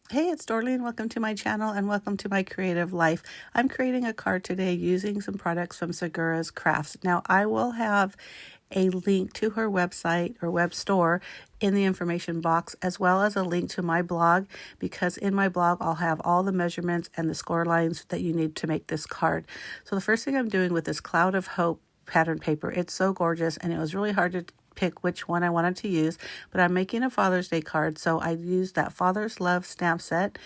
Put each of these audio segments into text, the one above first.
Hey, it's Dorleen. Welcome to my channel and welcome to my creative life. I'm creating a card today using some products from Seguras Crafts. Now, I will have a link to her website or web store in the information box, as well as a link to my blog, because in my blog I'll have all the measurements and the score lines that you need to make this card. So the first thing I'm doing with this Cloud of Hope pattern paper, it's so gorgeous, and it was really hard to pick which one I wanted to use, but I'm making a Father's Day card, so I used that Father's Love stamp set,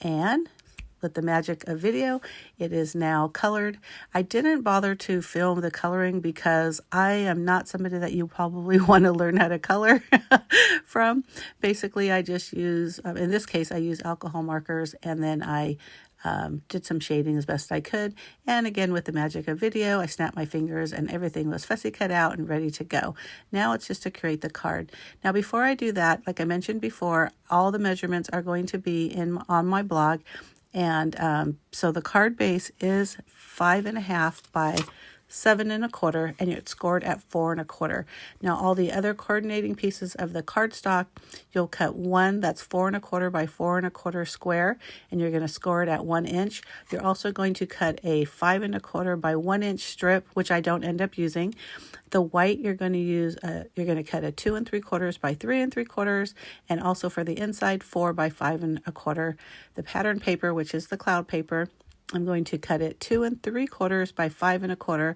and with the magic of video, it is now colored. I didn't bother to film the coloring because I am not somebody that you probably want to learn how to color from. Basically, I just use, in this case, I use alcohol markers, and then I did some shading as best I could. And again, with the magic of video, I snapped my fingers and everything was fussy cut out and ready to go. Now it's just to create the card. Now, before I do that, like I mentioned before, all the measurements are going to be on my blog. And so the card base is 5.5 by 7.25, and it's scored at 4.25. Now, all the other coordinating pieces of the cardstock, you'll cut one that's 4.25 by 4.25 square, and you're going to score it at 1 inch. You're also going to cut a 5.25 by 1 inch strip, which I don't end up using. The white you're going to use, you're going to cut a 2 3/4 by 3 3/4, and also for the inside 4 by 5.25. The pattern paper, which is the cloud paper, I'm going to cut it 2 3/4 by 5.25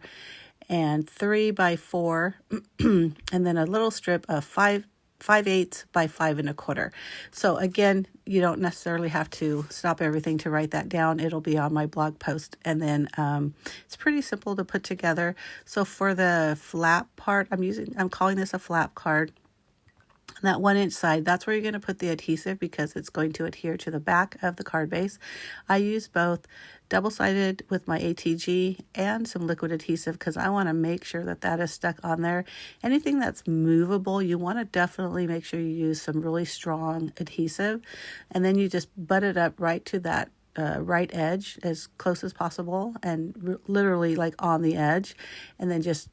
and 3 by 4, and then a little strip of 5/8 by 5.25. So again, you don't necessarily have to stop everything to write that down. It'll be on my blog post, and then it's pretty simple to put together. So for the flap part, I'm calling this a flap card. That 1 inch side, that's where you're going to put the adhesive because it's going to adhere to the back of the card base. I use both double-sided with my ATG and some liquid adhesive because I want to make sure that that is stuck on there. Anything that's movable, you want to definitely make sure you use some really strong adhesive, and then you just butt it up right to that right edge as close as possible, and literally like on the edge, and then just,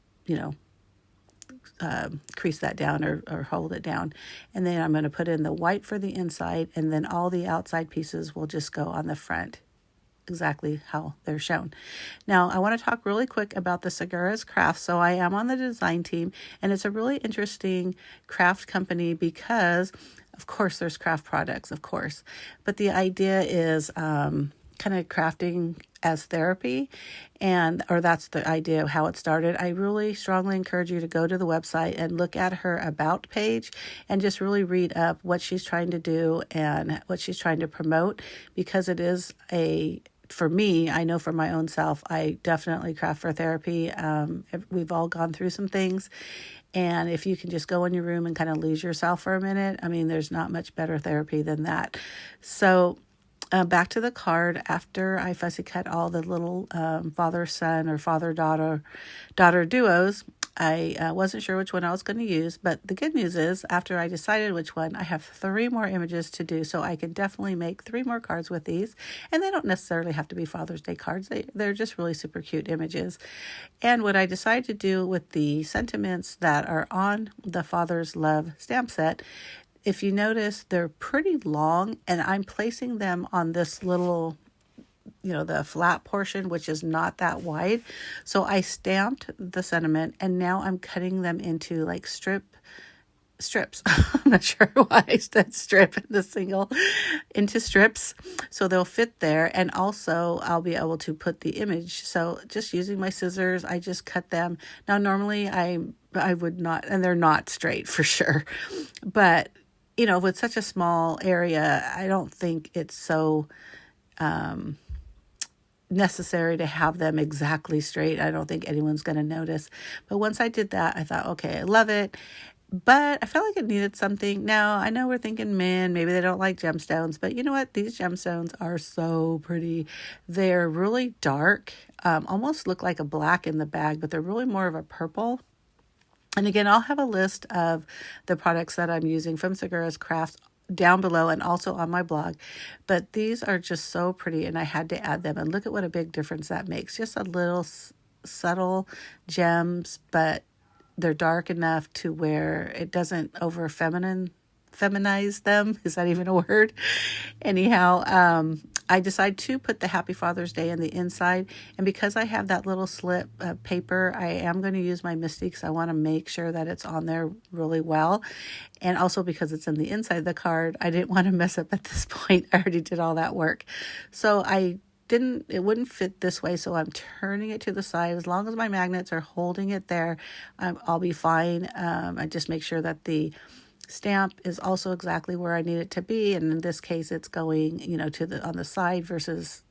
crease that down or hold it down. And then I'm going to put in the white for the inside, and then all the outside pieces will just go on the front exactly how they're shown. Now, I want to talk really quick about the Seguras Crafts. So I am on the design team, and it's a really interesting craft company because, of course, there's craft products, of course, but the idea is kind of crafting as therapy, or that's the idea of how it started. I really strongly encourage you to go to the website and look at her about page and just really read up what she's trying to do and what she's trying to promote, because it is for me, I know for my own self, I definitely craft for therapy. We've all gone through some things, and if you can just go in your room and kind of lose yourself for a minute, I mean, there's not much better therapy than that. So back to the card, after I fussy cut all the little father-son or father-daughter duos, I wasn't sure which one I was going to use, but the good news is after I decided which one, I have 3 more images to do, so I can definitely make 3 more cards with these, and they don't necessarily have to be Father's Day cards. They're just really super cute images. And what I decided to do with the sentiments that are on the Father's Love stamp set, if you notice, they're pretty long, and I'm placing them on this little, the flat portion, which is not that wide. So I stamped the sentiment, and now I'm cutting them into like strips. I'm not sure why I said strip in the single, into strips, so they'll fit there, and also I'll be able to put the image. So just using my scissors, I just cut them. Now normally I would not, and they're not straight for sure, but with such a small area, I don't think it's so necessary to have them exactly straight. I don't think anyone's going to notice. But once I did that, I thought, okay, I love it. But I felt like it needed something. Now, I know we're thinking, man, maybe they don't like gemstones. But you know what? These gemstones are so pretty. They're really dark, almost look like a black in the bag, but they're really more of a purple. And again, I'll have a list of the products that I'm using from Seguras Crafts down below and also on my blog. But these are just so pretty, and I had to add them. And look at what a big difference that makes. Just a little subtle gems, but they're dark enough to where it doesn't over feminine feminize them. Is that even a word? Anyhow, I decided to put the Happy Father's Day in the inside. And because I have that little slip of paper, I am going to use my Misty because I want to make sure that it's on there really well. And also because it's in the inside of the card, I didn't want to mess up at this point. I already did all that work. So it wouldn't fit this way, so I'm turning it to the side. As long as my magnets are holding it there, I'll be fine. I just make sure that the stamp is also exactly where I need it to be, and in this case it's going on the side versus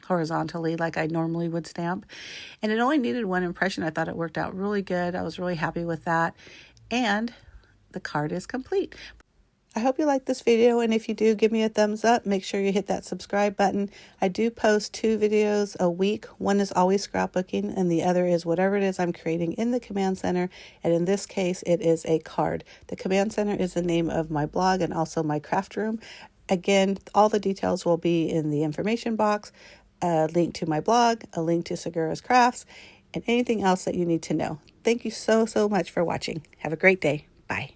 horizontally like I normally would stamp. And it only needed one impression. I thought it worked out really good. I was really happy with that, and the card is complete. I hope you like this video, and if you do, give me a thumbs up. Make sure you hit that subscribe button. I do post 2 videos a week. One is always scrapbooking, and the other is whatever it is I'm creating in the Command Center, and in this case, it is a card. The Command Center is the name of my blog and also my craft room. Again, all the details will be in the information box, a link to my blog, a link to Seguras Crafts, and anything else that you need to know. Thank you so much for watching. Have a great day. Bye.